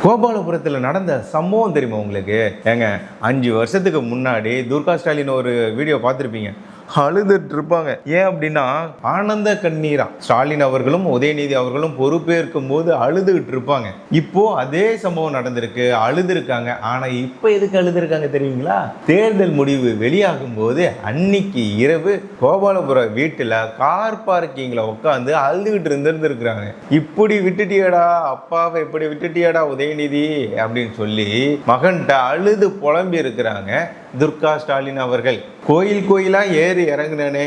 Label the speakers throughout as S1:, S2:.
S1: கோபாலபுரத்தில் நடந்த சம்பவம் தெரியுமா உங்களுக்கு? ஏங்க 5 வருஷத்துக்கு முன்னாடி துர்கா ஸ்டாலின் ஒரு வீடியோ பார்த்துருப்பீங்க. அழுதுட்டு இருப்பாங்க. ஏன் அப்படின்னா ஆனந்த கண்ணீரா ஸ்டாலின் அவர்களும் உதயநிதி அவர்களும் பொறுப்பேற்கும் போது அழுதுகிட்டு இருப்பாங்க. இப்போ அதே சம்பவம் நடந்திருக்கு, அழுதுருக்காங்க. ஆனா இப்ப எதுக்கு அழுதுருக்காங்க தெரியுங்களா? தேர்தல் முடிவு வெளியாகும் போது அன்னைக்கு இரவு கோபாலபுரம் வீட்டுல கார் பார்க்கிங்ல உட்காந்து அழுதுகிட்டு இருந்திருக்கிறாங்க. இப்படி விட்டுட்டியடா அப்பாவை, இப்படி விட்டுட்டியடா உதயநிதி அப்படின்னு சொல்லி மகன்கிட்ட அழுது புலம்பி இருக்கிறாங்க துர்கா ஸ்டாலின் அவர்கள். கோயிலா ஏறி இறங்குனே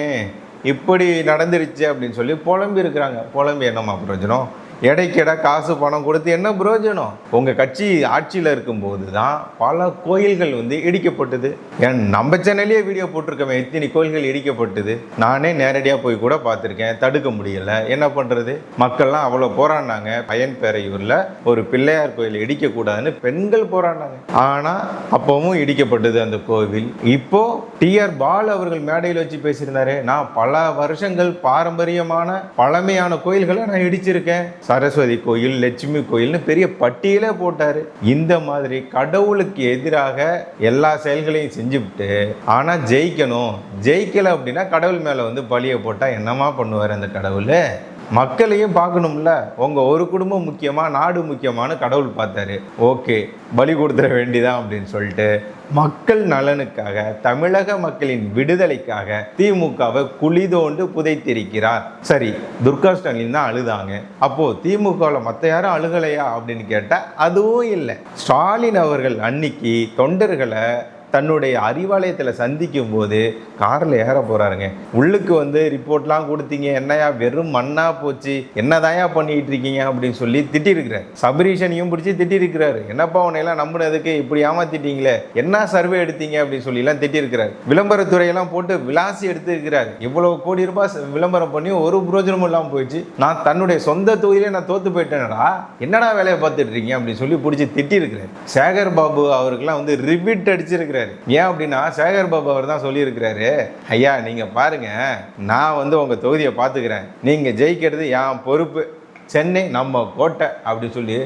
S1: இப்படி நடந்துருச்சு அப்படின்னு சொல்லி புலம்பி இருக்கிறாங்க. புலம்பி என்னமா பிரயோஜனம்? எடைக்கெடா காசு பணம் கொடுத்து என்ன பிரயோஜனம்? உங்கள் கட்சி ஆட்சியில் இருக்கும்போது தான் பல கோயில்கள் இடிக்கப்பட்டது. நம்ம சேனல்லே வீடியோ போட்டிருக்கேன், எத்தனை கோயில்கள் இடிக்கப்பட்டது. நானே நேரடியாக போய் கூட பார்த்துருக்கேன். தடுக்க முடியலை. என்ன பண்ணுறது? மக்கள்லாம் அவ்வளோ போராடினாங்க. பயன்பேரையூரில் ஒரு பிள்ளையார் கோயில் இடிக்கக்கூடாதுன்னு பெண்கள் போராடினாங்க. ஆனால் அப்பவும் இடிக்கப்பட்டது அந்த கோவில். இப்போ டிஆர் பால் அவர்கள் மேடையில் வச்சு பேசியிருந்தாரு, நான் பல வருஷங்கள் பாரம்பரியமான பழமையான கோயில்களை நான் இடிச்சிருக்கேன். சரஸ்வதி கோயில், லட்சுமி கோயில்னு பெரிய பட்டியலே போட்டாரு. இந்த மாதிரி கடவுளுக்கு எதிராக எல்லா செயல்களையும் செஞ்சுவிட்டு ஆனா ஜெயிக்கணும், ஜெயிக்கல அப்படின்னா கடவுள் மேல பலியை போட்டா என்னமா பண்ணுவார் அந்த கடவுள்? மக்களையும் பார்க்கணும்ல. உங்க ஒரு குடும்பம் முக்கியமா, நாடு முக்கியமான கடவுள் பார்த்தாரு. ஓகே, பலி கொடுத்துட வேண்டிதான் அப்படின்னு சொல்லிட்டு மக்கள் நலனுக்காக, தமிழக மக்களின் விடுதலைக்காக திமுகவை குழி தோண்டு புதைத்திருக்கிறார். சரி, துர்கா ஸ்டாலின் தான் அழுதாங்க. அப்போ திமுகவில் மற்ற யாரும் அழுகலையா அப்படின்னு கேட்டா அதுவும் இல்லை. ஸ்டாலின் அவர்கள் அன்னைக்கு தொண்டர்களை தன்னுடைய அறிவாலயத்தில் சந்திக்கும் போது காரில் ஏற போகிறாருங்க. உள்ளுக்கு ரிப்போர்ட்லாம் கொடுத்தீங்க, என்னையா வெறும் மண்ணா போச்சு, என்னதாயா பண்ணிட்டு இருக்கீங்க அப்படின்னு சொல்லி திட்டிருக்கிறார். சபரீஷனையும் பிடிச்சி திட்டிருக்கிறாரு. என்னப்பா உன்னையெல்லாம் நம்பினதுக்கு இப்படி ஏமாத்திட்டீங்களே, என்ன சர்வே எடுத்தீங்க அப்படின்னு சொல்லிலாம் திட்டிருக்கிறார். விளம்பரத்துறையெல்லாம் போட்டு விளாசி எடுத்துருக்கிறார். இவ்வளவு கோடி ரூபாய் விளம்பரம் பண்ணி ஒரு புரோஜனமும் இல்லாமல் போயிடுச்சு. நான் தன்னுடைய சொந்த தொகுதியிலே நான் தோத்து போயிட்டேனடா, என்னடா வேலையை பார்த்துட்டு இருக்கீங்க அப்படின்னு சொல்லி பிடிச்சி திட்டிருக்கிறார். சேகர் பாபு அவருக்கெல்லாம் ரிப்பீட் அடிச்சிருக்கிறார். ஏன் அப்படின்னா சேகர் பாபு அவர் தான் சொல்லியிருக்கிறாரு, ஐயா நீங்க பாருங்க, நான் உங்க தொகுதியை பார்த்துக்கிறேன், நீங்க ஜெயிக்கிறது என் பொறுப்பு, சென்னை நம்ம கோட்டை அப்படின்னு சொல்லி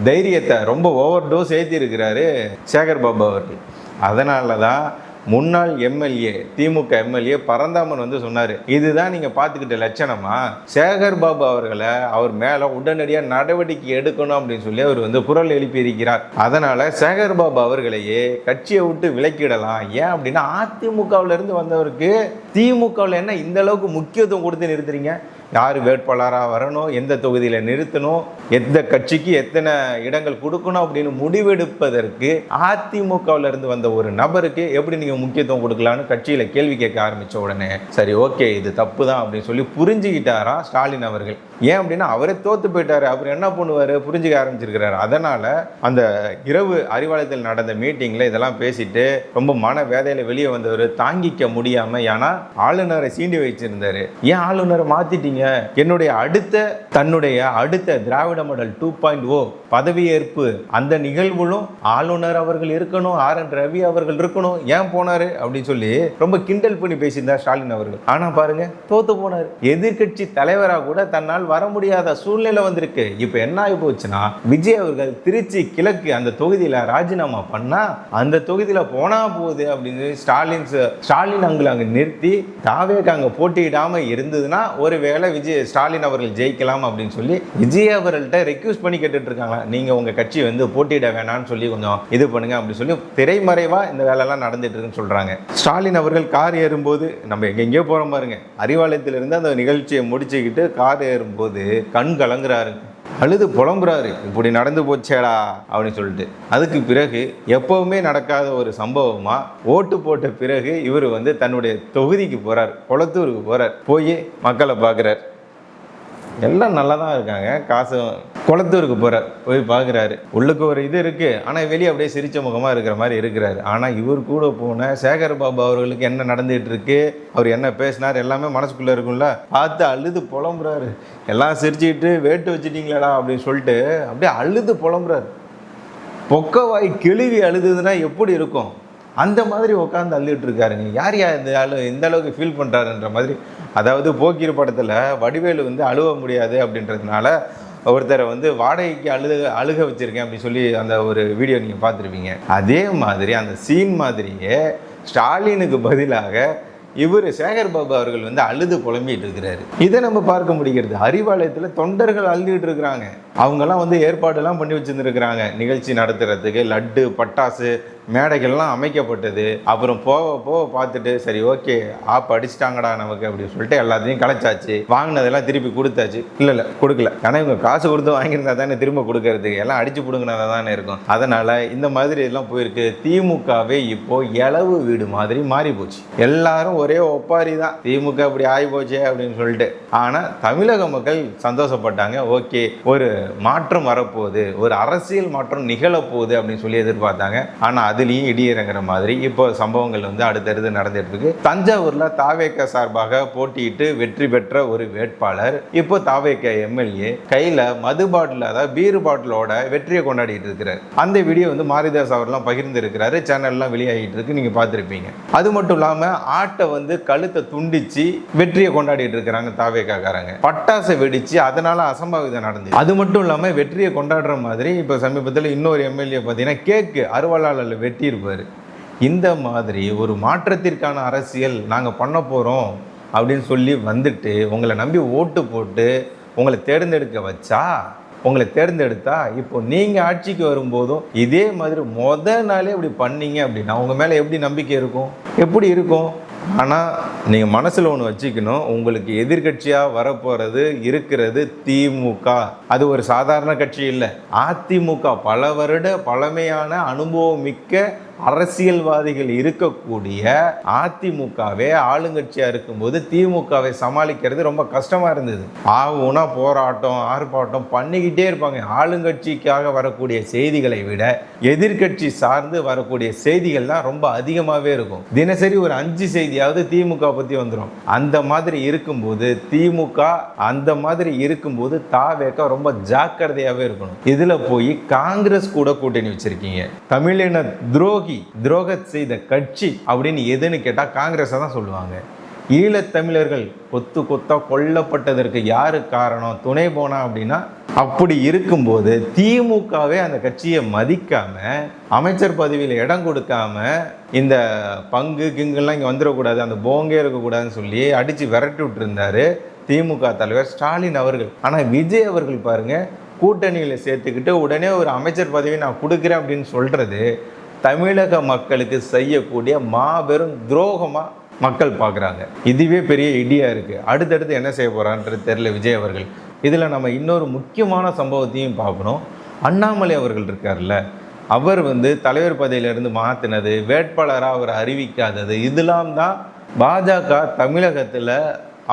S1: தைரியத்தை ரொம்ப ஓவர் டோஸ் ஏற்றி இருக்கிறாரு சேகர் பாபு அவர்கள். அதனால தான் முன்னாள் எம்எல்ஏ, திமுக எம்எல்ஏ பரந்தாமன் சொன்னார், இதுதான் நீங்கள் பார்த்துக்கிட்ட லட்சணமா? சேகர் பாபு அவர்களை அவர் மேலே உடனடியாக நடவடிக்கை எடுக்கணும் அப்படின்னு சொல்லி அவர் குரல் எழுப்பி இருக்கிறார். அதனால் சேகர் பாபு அவர்களையே கட்சியை விட்டு விலக்கிடலாம். ஏன் அப்படின்னா அதிமுகவிலிருந்து வந்தவருக்கு திமுகவில் என்ன இந்த அளவுக்கு முக்கியத்துவம் கொடுத்து நிறுத்துறீங்க? யார் வேட்பாளராக வரணும், எந்த தொகுதியில் நிறுத்தணும், எந்த கட்சிக்கு எத்தனை இடங்கள் கொடுக்கணும் அப்படின்னு முடிவெடுப்பதற்கு அதிமுகவில் இருந்து வந்த ஒரு நபருக்கு எப்படி நீங்கள் முக்கியத்துவம் கொடுக்கலான்னு கட்சியில் கேள்வி கேட்க ஆரம்பித்த உடனே சரி ஓகே இது தப்பு தான் அப்படின்னு சொல்லி புரிஞ்சுக்கிட்டாரா ஸ்டாலின் அவர்கள். ஏன் அப்படின்னா அவரே தோத்து போயிட்டாரு, அவர் என்ன பண்ணுவார் புரிஞ்சுக்க ஆரம்பிச்சிருக்கிறாரு. அதனால் அந்த இரவு அறிவாலயத்தில் நடந்த மீட்டிங்கில் இதெல்லாம் பேசிட்டு ரொம்ப மன வேதையில் வெளியே வந்தவர் தாங்கிக்க முடியாமல், ஏன்னா ஆளுநரை சீண்டி வச்சிருந்தார். ஏன் ஆளுநரை மாற்றிட்டீங்க? தன்னுடைய அடுத்த திராவிட மாடல் 2.0 பதவியேற்பு அந்த நிகழ்வுகளும் ஆளுநர் அவர்கள் இருக்கணும், RN ரவி அவர்கள் இருக்கணும், ஏன் போனாரு அப்படின்னு சொல்லி ரொம்ப கிண்டல் பண்ணி பேசியிருந்தார் ஸ்டாலின் அவர்கள். ஆனா பாருங்க தோத்து போனாரு. எதிர்கட்சி தலைவராக கூட தன்னால் வர முடியாத சூழ்நிலை வந்திருக்கு. இப்ப என்ன ஆகி போச்சுன்னா விஜய் அவர்கள் திருச்சி கிழக்கு அந்த தொகுதியில ராஜினாமா பண்ணா அந்த தொகுதியில போனா போகுது அப்படின்னு ஸ்டாலின் அங்க நிறுத்தி தாவேக்கு அங்க போட்டியிடாம இருந்ததுன்னா ஒருவேளை ஸ்டாலின் அவர்கள் ஜெயிக்கலாம் அப்படின்னு சொல்லி விஜய் அவர்கள்ட்ட ரெக்யூஸ்ட் பண்ணி கேட்டுட்டு இருக்காங்க, நீங்க உங்க கட்சி போட்டியிட வேணாம்னு சொல்லி கொஞ்சம் இது பண்ணுங்க அப்படின்னு சொல்லி திரைமறைவா இந்த வேலைலாம் நடந்துட்டு இருக்குன்னு சொல்றாங்க. ஸ்டாலின் அவர்கள் கார் ஏறும்போது நம்ம எங்கெங்கயோ போறோம் பாருங்க, அறிவாலயத்திலிருந்து அந்த நிகழ்ச்சியை முடிச்சுக்கிட்டு கார் ஏறும்போது கண் கலங்குறாரு, அழுது புலம்புறாரு, இப்படி நடந்து போச்சேடா அப்படின்னு சொல்லிட்டு. அதுக்கு பிறகு எப்பவுமே நடக்காத ஒரு சம்பவமா ஓட்டு போட்ட பிறகு இவர் தன்னுடைய தொகுதிக்கு போறார், கொளத்தூருக்கு போறார். போய் மக்களை பார்க்குறார், எல்லாம் நல்லா தான் இருக்காங்க, காசு. கொளத்தூருக்கு போகிறார், போய் பார்க்குறாரு, உள்ளுக்கு ஒரு இது இருக்குது, ஆனால் வெளியே அப்படியே சிரிச்ச முகமாக இருக்கிற மாதிரி இருக்கிறாரு. ஆனால் இவர் கூட போன சேகர் பாபு அவர்களுக்கு என்ன நடந்துகிட்டு இருக்கு, அவர் என்ன பேசினார் எல்லாமே மனசுக்குள்ளே இருக்கும்ல, பார்த்து அழுது புலம்புறாரு. எல்லாம் சிரிச்சுக்கிட்டு வேட்டு வச்சுட்டீங்களாடா அப்படின்னு சொல்லிட்டு அப்படியே அழுது புலம்புறாரு. பொக்கவாய் கிழிவி அழுதுதுன்னா எப்படி இருக்கும், அந்த மாதிரி உட்காந்து அழுதுட்டு இருக்காருங்க. யார் இந்த அளவுக்கு ஃபீல் பண்ணுறாருன்ற மாதிரி. அதாவது போக்கிரி படத்தில் வடிவேலு அழுவ முடியாது அப்படின்றதுனால ஒருத்தரை வந்து வாடகைக்கு அழுக வச்சிருக்கேன் அப்படின்னு சொல்லி அந்த ஒரு வீடியோ நீங்கள் பார்த்துருப்பீங்க. அதே மாதிரி அந்த சீன் மாதிரியே ஸ்டாலினுக்கு பதிலாக இவர் சேகர் பாபு அவர்கள் வந்து அழுது புலம்பிட்டு இருக்கிறாரு. இதை நம்ம பார்க்க முடிகிறது. அறிவாலயத்தில் தொண்டர்கள் அழுதுகிட்டு இருக்கிறாங்க. அவங்கெல்லாம் வந்து ஏற்பாடெல்லாம் பண்ணி வச்சுருந்துருக்குறாங்க. நிகழ்ச்சி நடத்துறதுக்கு லட்டு பட்டாசு மேடைகள்லாம் அமைக்கப்பட்டது. அப்புறம் போக போக பார்த்துட்டு சரி ஓகே அடிச்சிட்டாங்கடா நமக்கு அப்படின்னு சொல்லிட்டு எல்லாத்தையும் கலைச்சாச்சு. வாங்கினதெல்லாம் திருப்பி கொடுத்தாச்சு. இல்லை கொடுக்கல. ஆனால் இவங்க காசு கொடுத்து வாங்கியிருந்தா தானே திரும்ப கொடுக்கறதுக்கு எல்லாம் அடிச்சு பிடுங்கினதா தானே இருக்கும். அதனால் இந்த மாதிரி எல்லாம் போயிருக்கு. திமுகவே இப்போ இளவு வீடு மாதிரி மாறி போச்சு. எல்லாரும் ஒரே ஒப்பாரி தான். திமுக இப்படி ஆகி போச்சே அப்படின்னு சொல்லிட்டு. ஆனால் தமிழக மக்கள் சந்தோஷப்பட்டாங்க. ஓகே ஒரு மாற்றம் வரப்போகுது, ஒரு அரசியல் மாற்றம் நிகழப்போகுது அப்படின்னு சொல்லி எதிர்பார்த்தாங்க. ஆனால் அதுலேயும் இடியிறங்குற மாதிரி இப்போ சம்பவங்கள் வந்து அடுத்தடுத்து நடந்துட்டு இருக்கு. தஞ்சாவூர்ல தாவேக சார்பாக போட்டியிட்டு வெற்றி பெற்ற ஒரு வேட்பாளர் இப்போ தாவேக எம்எல்ஏ கையில மது பாட்டில், அதாவது பீர் பாட்டிலோட வெற்றியை கொண்டாடிட்டு இருக்கிறார். அந்த வீடியோ வந்து மாரிதாஸ் அவர்லாம் பகிர்ந்து இருக்கிறாரு. சேனல்லாம் வெளியாகிட்டு இருக்கு, நீங்க பார்த்துருப்பீங்க. அது மட்டும் இல்லாம ஆட்டை வந்து கழுத்தை துண்டிச்சு வெற்றியை கொண்டாடிட்டு இருக்கிறாங்க தாவேகாரங்க. பட்டாசை வெடிச்சு அதனால அசம்பாவிதம் நடந்து. அது மட்டும் இல்லாம வெற்றியை கொண்டாடுற மாதிரி இப்ப சமீபத்தில் இன்னொரு எம்எல்ஏ பார்த்தீங்கன்னா கேக்கு அருவாளாளர் வெட்டி இருப்பார். இந்த மாதிரி ஒரு மாற்றத்திற்கான அரசியல் நாங்கள் பண்ண போகிறோம் அப்படின்னு சொல்லி வந்துட்டு உங்களை நம்பி ஓட்டு போட்டு உங்களை தேர்ந்தெடுக்க வச்சா, உங்களை தேர்ந்தெடுத்தா இப்போ நீங்கள் ஆட்சிக்கு வரும்போதும் இதே மாதிரி நாளே இப்படி பண்ணீங்க அப்படின்னா உங்கள் மேலே எப்படி நம்பிக்கை இருக்கும், எப்படி இருக்கும்? ஆனால் நீங்கள் மனசில் ஒன்று வச்சுக்கணும், உங்களுக்கு எதிர்கட்சியாக வரப்போகிறது இருக்கிறது திமுக. அது ஒரு சாதாரண கட்சி இல்லை. அதிமுக பல வருட பழமையான அனுபவம் மிக்க அரசியல்வாதிகள் இருக்கக்கூடிய அதிமுகவே ஆளுங்கட்சியாக இருக்கும்போது திமுகவை சமாளிக்கிறது ரொம்ப கஷ்டமாக இருந்தது. ஆகுனா போராட்டம் ஆர்ப்பாட்டம் பண்ணிக்கிட்டே இருப்பாங்க. ஆளுங்கட்சிக்காக வரக்கூடிய செய்திகளை விட எதிர்கட்சி சார்ந்து வரக்கூடிய செய்திகள் தான் ரொம்ப அதிகமாகவே இருக்கும். தினசரி ஒரு 5 செய்தியாவது திமுக பற்றி வந்துடும். அந்த மாதிரி இருக்கும்போது திமுக அந்த மாதிரி இருக்கும்போது தாவேக ரொம்ப ஜாக்கிரதையாகவே இருக்கணும். இதில் போய் காங்கிரஸ் கூட கூட்டணி வச்சிருக்கீங்க. தமிழின துரோகம் செய்த கட்சி அப்படின்னு எதுன்னு கேட்டா காங்கிரஸ் தான் சொல்லுவாங்க. ஈழத்தமிழர்கள் கொத்து கொத்தா கொல்லப்பட்டதற்கு யாரு காரணம், துணை போனா அப்படின்னா. அப்படி இருக்கும்போது திமுகவே அந்த கட்சியை மதிக்காம, அமைச்சர் பதவியில் இடம் கொடுக்காம, இந்த பங்கு கிங்குலாம் இங்கே வந்துடக்கூடாது, அந்த போங்கே இருக்கக்கூடாதுன்னு சொல்லி அடித்து விரட்டி விட்டு இருந்தாரு திமுக தலைவர் ஸ்டாலின் அவர்கள். ஆனால் விஜய் அவர்கள் பாருங்க, கூட்டணியில் சேர்த்துக்கிட்டு உடனே ஒரு அமைச்சர் பதவி நான் கொடுக்குறேன் அப்படின்னு சொல்றது தமிழக மக்களுக்கு செய்யக்கூடிய மாபெரும் துரோகமாக மக்கள் பார்க்குறாங்க. இதுவே பெரிய இடியா இருக்குது. அடுத்தடுத்து என்ன செய்ய போகிறான்றது தெரியல விஜய் அவர்கள். இதில் நம்ம இன்னொரு முக்கியமான சம்பவத்தையும் பார்க்கணும். அண்ணாமலை அவர்கள் இருக்கார்ல, அவர் வந்து தலைவர் பதவியிலிருந்து மாற்றினது, வேட்பாளராக அவர் அறிவிக்காதது, இதெல்லாம் தான் பாஜக தமிழகத்தில்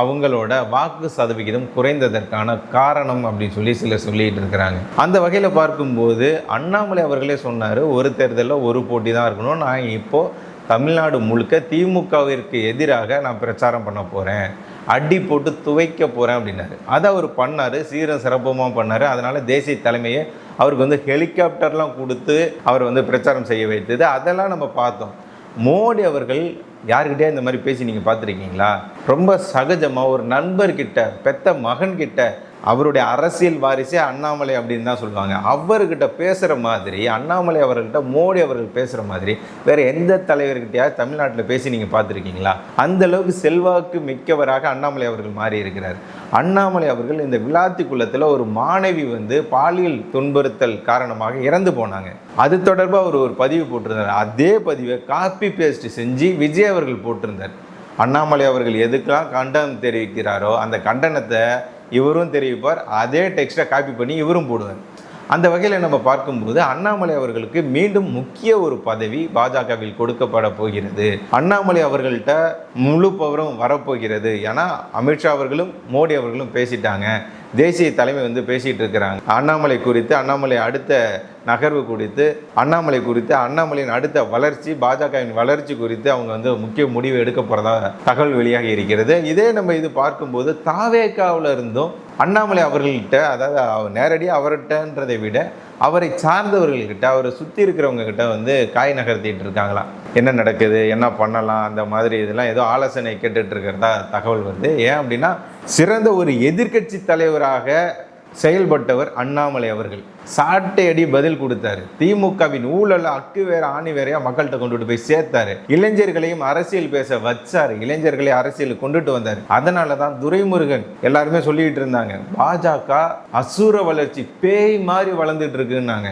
S1: அவங்களோட வாக்கு சதவிகிதம் குறைந்ததற்கான காரணம் அப்படின்னு சொல்லி சிலர் சொல்லிட்டு இருக்கிறாங்க. அந்த வகையில் பார்க்கும்போது அண்ணாமலை அவர்களே சொன்னார், ஒரு தேர்தலில் ஒரு போட்டி தான் இருக்கணும், நான் இப்போது தமிழ்நாடு முழுக்க திமுகவிற்கு எதிராக நான் பிரச்சாரம் பண்ண போகிறேன், அடி போட்டு துவைக்க போகிறேன் அப்படின்னாரு. அதை அவர் பண்ணார், சீரம் சிறப்பமாக பண்ணார். அதனால் தேசிய தலைமையை அவருக்கு வந்து ஹெலிகாப்டர்லாம் கொடுத்து அவர் வந்து பிரச்சாரம் செய்ய வைத்தது, அதெல்லாம் நம்ம பார்த்தோம். மோடி அவர்கள் யார்கிட்டே இந்த மாதிரி பேசி நீங்கள் பார்த்துருக்கீங்களா? ரொம்ப சகஜமாக ஒரு நண்பர்கிட்ட, பெத்த மகன்கிட்ட, அவருடைய அரசியல் வாரிசே அண்ணாமலை அப்படின்னு தான் சொல்லுவாங்க, அவர்கிட்ட பேசுகிற மாதிரி அண்ணாமலை அவர்கள்ட்ட மோடி அவர்கள் பேசுகிற மாதிரி வேறு எந்த தலைவர்கிட்டையாவது தமிழ்நாட்டில் பேசி நீங்கள் பார்த்துருக்கீங்களா? அந்த அளவுக்கு செல்வாக்கு மிக்கவராக அண்ணாமலை அவர்கள் மாறி இருக்கிறார். அண்ணாமலை அவர்கள் இந்த விளாத்திக்குளத்தில் ஒரு மாணவி வந்து பாலியல் துன்புறுத்தல் காரணமாக இறந்து போனாங்க. அது தொடர்பாக அவர் ஒரு பதிவு போட்டிருந்தார். அதே பதிவை காப்பி பேஸ்ட் செஞ்சு விஜய் அவர்கள் போட்டிருந்தார். அண்ணாமலை அவர்கள் எதுக்கெல்லாம் கண்டனம் தெரிவிக்கிறாரோ அந்த கண்டனத்தை இவரும் தெரிவிப்பார், அதே டெக்ஸ்ட்டை காப்பி பண்ணி இவரும் போடுவார். அந்த வகையில் நம்ம பார்க்கும்போது அண்ணாமலை அவர்களுக்கு மீண்டும் முக்கிய ஒரு பதவி பாஜகவில் கொடுக்கப்பட போகிறது. அண்ணாமலை அவர்கள்ட்ட முழு பவரும் வரப்போகிறது. ஏன்னா அமித்ஷா அவர்களும் மோடி அவர்களும் பேசிட்டாங்க, தேசிய தலைமை வந்து பேசிகிட்டு இருக்கிறாங்க. அண்ணாமலை குறித்து, அண்ணாமலை அடுத்த நகர்வு குறித்து, அண்ணாமலை குறித்து, அண்ணாமலையின் அடுத்த வளர்ச்சி, பாஜகவின் வளர்ச்சி குறித்து அவங்க வந்து முக்கிய முடிவு எடுக்க போகிறதா தகவல் வெளியாகி இருக்கிறது. இதே நம்ம இது பார்க்கும்போது தாவேகாவில் இருந்தும் அண்ணாமலை அவர்கள்கிட்ட, அதாவது நேரடியாக அவர்கிட்டன்றதை விட அவரை சார்ந்தவர்கள்கிட்ட, அவரை சுற்றி இருக்கிறவங்க கிட்ட வந்து காய் நகர்த்திட்டு இருக்காங்களாம். என்ன நடக்குது, என்ன பண்ணலாம், அந்த மாதிரி இதெல்லாம் ஏதோ ஆலோசனை கேட்டுட்டு இருக்கிறதா தகவல் வருது. ஏன் அப்படின்னா சிறந்த ஒரு எதிர்க்கட்சி தலைவராக செயல்பட்டவர் அண்ணாமலை அவர்கள். சாட்டை அடி பதில் கொடுத்தாரு. திமுகவின் ஊழல் அக்கு வேற ஆணி வேறையா மக்கள்கிட்ட கொண்டுட்டு போய் சேர்த்தாரு. இளைஞர்களையும் அரசியல் பேச வச்சாரு. இளைஞர்களை அரசியல் கொண்டுட்டு வந்தாரு. அதனாலதான் துரைமுருகன் எல்லாருமே சொல்லிட்டு இருந்தாங்க, பாஜக அசுர வளர்ச்சி பேய் மாதிரி வளர்ந்துட்டு இருக்குன்னாங்க.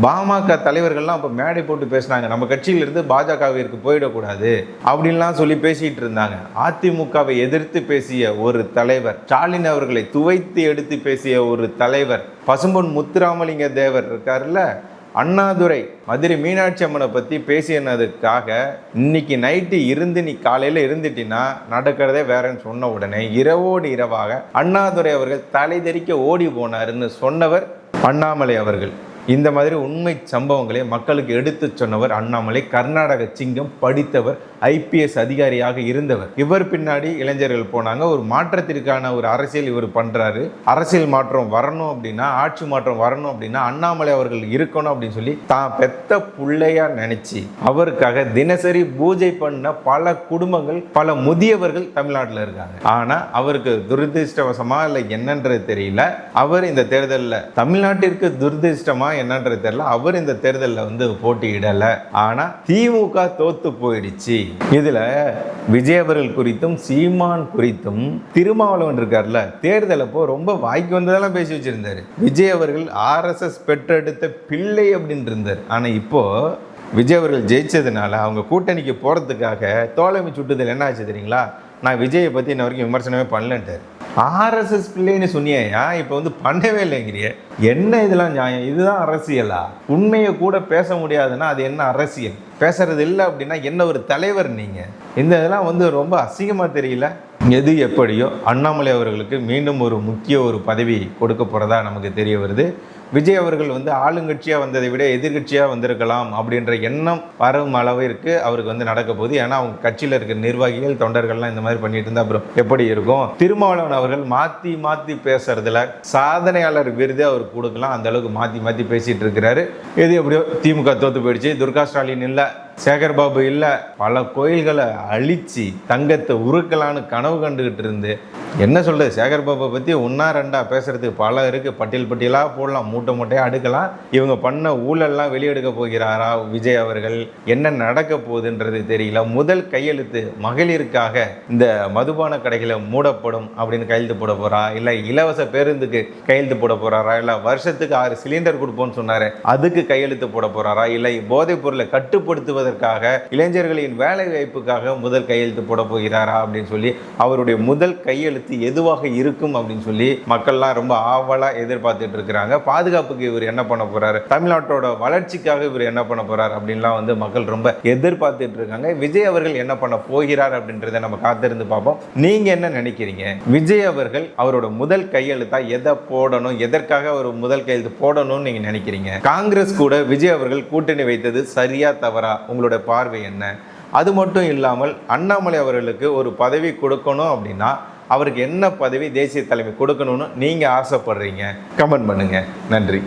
S1: பாமக தலைவர்கள்லாம் அப்போ மேடை போட்டு பேசினாங்க, நம்ம கட்சியிலிருந்து பாஜகவிற்கு போயிடக்கூடாது அப்படின்லாம் சொல்லி பேசிட்டு இருந்தாங்க. அதிமுகவை எதிர்த்து பேசிய ஒரு தலைவர், ஸ்டாலின் அவர்களை துவைத்து எடுத்து பேசிய ஒரு தலைவர், பசும்பொன் முத்துராமலிங்க தேவர் இருக்காருல்ல, அண்ணாதுரை மதுரை மீனாட்சி அம்மனை பற்றி பேசினதுக்காக இன்னைக்கு நைட்டு இருந்து நீ காலையில் இருந்துட்டினா நடக்கிறதே வேறன்னு சொன்ன உடனே இரவோடு இரவாக அண்ணாதுரை அவர்கள் தலை தெறிக்க ஓடி போனாருன்னு சொன்னவர் அண்ணாமலை அவர்கள். இந்த மாதிரி உண்மை சம்பவங்களை மக்களுக்கு எடுத்து சொன்னவர் அண்ணாமலை. கர்நாடக சிங்கம், படித்தவர், ஐபிஎஸ் அதிகாரியாக இருந்தவர். இவர் பின்னாடி இளைஞர்கள் போனாங்க. ஒரு மாற்றத்திற்கான ஒரு அரசியல் இவர் பண்றாரு. அரசியல் மாற்றம் வரணும் அப்படின்னா, ஆட்சி மாற்றம் வரணும் அப்படின்னா அண்ணாமலை அவர்கள் இருக்கணும் அப்படின்னு சொல்லி தான் பெத்த புள்ளையா நினைச்சு அவருக்காக தினசரி பூஜை பண்ண பல குடும்பங்கள், பல முதியவர்கள் தமிழ்நாட்டில் இருக்காங்க. ஆனா அவருக்கு துரதிருஷ்டவசமா இல்லை என்னன்றது தெரியல. அவர் இந்த தேர்தலில் தமிழ்நாட்டிற்கு துரதிருஷ்டமா என்னன்றது தெரியல, அவர் இந்த தேர்தலில் போட்டியிடல. ஆனா திமுக தோத்து போயிடுச்சு. இதுல விஜய் அவர்கள் குறித்தும் சீமான் குறித்தும் திருமாவளவன் இருக்கார்ல, தேர்தல் அப்போ ரொம்ப வாய்க்கு வந்ததெல்லாம் பேசி வச்சிருந்தாரு. விஜய் அவர்கள் RSS பெற்றெடுத்த பிள்ளை அப்படின்னு இருந்தார். ஆனா இப்போ விஜய் அவர்கள் ஜெயிச்சதுனால அவங்க கூட்டணிக்கு போறதுக்காக தோழமை சுட்டுதல் என்ன ஆச்சு தெரியுங்களா? நான் விஜயை பற்றி இன்ன வரைக்கும் விமர்சனமே பண்ணலன்ட்டார். RSS பிள்ளைன்னு சொன்னியா, இப்போ பண்ணவே இல்லைங்கிறிய. என்ன இதெல்லாம் நியாயம்? இதுதான் அரசியலா? உண்மையை கூட பேச முடியாதுன்னா அது என்ன அரசியல்? பேசுறது இல்லை அப்படின்னா என்ன ஒரு தலைவர் நீங்கள்? இந்த இதெல்லாம் ரொம்ப அசிங்கமாக தெரியல. எது எப்படியோ அண்ணாமலை அவர்களுக்கு மீண்டும் ஒரு முக்கிய ஒரு பதவி கொடுக்க போகிறதா நமக்கு தெரிய வருது. விஜய் அவர்கள் ஆளுங்கட்சியாக வந்ததை விட எதிர்கட்சியாக வந்திருக்கலாம் அப்படின்ற எண்ணம் வரும் அளவிற்கு அவருக்கு நடக்க போகுது. ஏன்னா அவங்க கட்சியில் இருக்கிற நிர்வாகிகள், தொண்டர்கள்லாம் இந்த மாதிரி பண்ணிட்டு இருந்தா அப்புறம் எப்படி இருக்கும்? திருமாவளவன் அவர்கள் மாற்றி மாற்றி பேசுறதுல சாதனையாளர் விருது அவர் கொடுக்கலாம். அந்த அளவுக்கு மாற்றி மாற்றி பேசிட்டு இருக்கிறாரு. எது எப்படியோ திமுக தோத்து போயிடுச்சு. துர்கா ஸ்டாலின் இல்லை, சேகர் பாபு இல்லை, பல கோயில்களை அழிச்சு தங்கத்தை உருக்கலான்னு கனவு கண்டுகிட்டு இருந்து என்ன சொல்றது? சேகர் பாபை பற்றி ஒன்றா ரெண்டா பேசுறதுக்கு பல இருக்கு. பட்டியல் பட்டியலாக போடலாம், மூட்டை மூட்டையாக அடுக்கலாம். இவங்க பண்ண ஊழல்லாம் வெளியெடுக்க போகிறாரா விஜய் அவர்கள்? என்ன நடக்க போகுதுன்றது தெரியல. முதல் கையெழுத்து மகளிருக்காக இந்த மதுபான கடைகளை மூடப்படும் அப்படின்னு கையெழுத்து போட போறா, இல்லை இலவச பேருந்துக்கு கையெழுத்து போட போறாரா, இல்லை வருஷத்துக்கு 6 சிலிண்டர் கொடுப்போம்னு சொன்னாரு அதுக்கு கையெழுத்து போட போறாரா, இல்லை போதைப் பொருளை கட்டுப்படுத்துவதற்காக இளைஞர்களின் வேலை வாய்ப்புக்காக முதல் கையெழுத்து போட போகிறாரா அப்படின்னு சொல்லி அவருடைய முதல் கையெழுத்து எதுவாக இருக்கும் அப்படின்னு சொல்லி மக்கள்லாம் ரொம்ப ஆவலா எதிர்பார்த்துட்டு இருக்கிறாங்க. பாதுகாப்புக்கு இவர் என்ன பண்ண போறாரு, தமிழ்நாட்டோட வளர்ச்சிக்காக இவர் என்ன பண்ண போறாரு அப்படின்லாம் மக்கள் ரொம்ப எதிர்பார்த்துட்டு இருக்காங்க. விஜய் அவர்கள் என்ன பண்ண போகிறார் அப்படின்றத நம்ம காத்திருந்து பார்ப்போம். நீங்க என்ன நினைக்கிறீங்க? விஜய் அவர்கள் அவரோட முதல் கையெழுத்தா எதை போடணும், எதற்காக அவர் முதல் கையெழுத்து போடணும்னு நீங்க நினைக்கிறீங்க? காங்கிரஸ் கூட விஜய் அவர்கள் கூட்டணி வைத்தது சரியா தவறா? உங்களோட பார்வை என்ன? அது மட்டும் இல்லாமல் அண்ணாமலை அவர்களுக்கு ஒரு பதவி கொடுக்கணும் அப்படின்னா அவருக்கு என்ன பதவி, தேசிய தலைமை கொடுக்கணும்னு நீங்கள் ஆசைப்படுறீங்க? கமெண்ட் பண்ணுங்கள். நன்றி.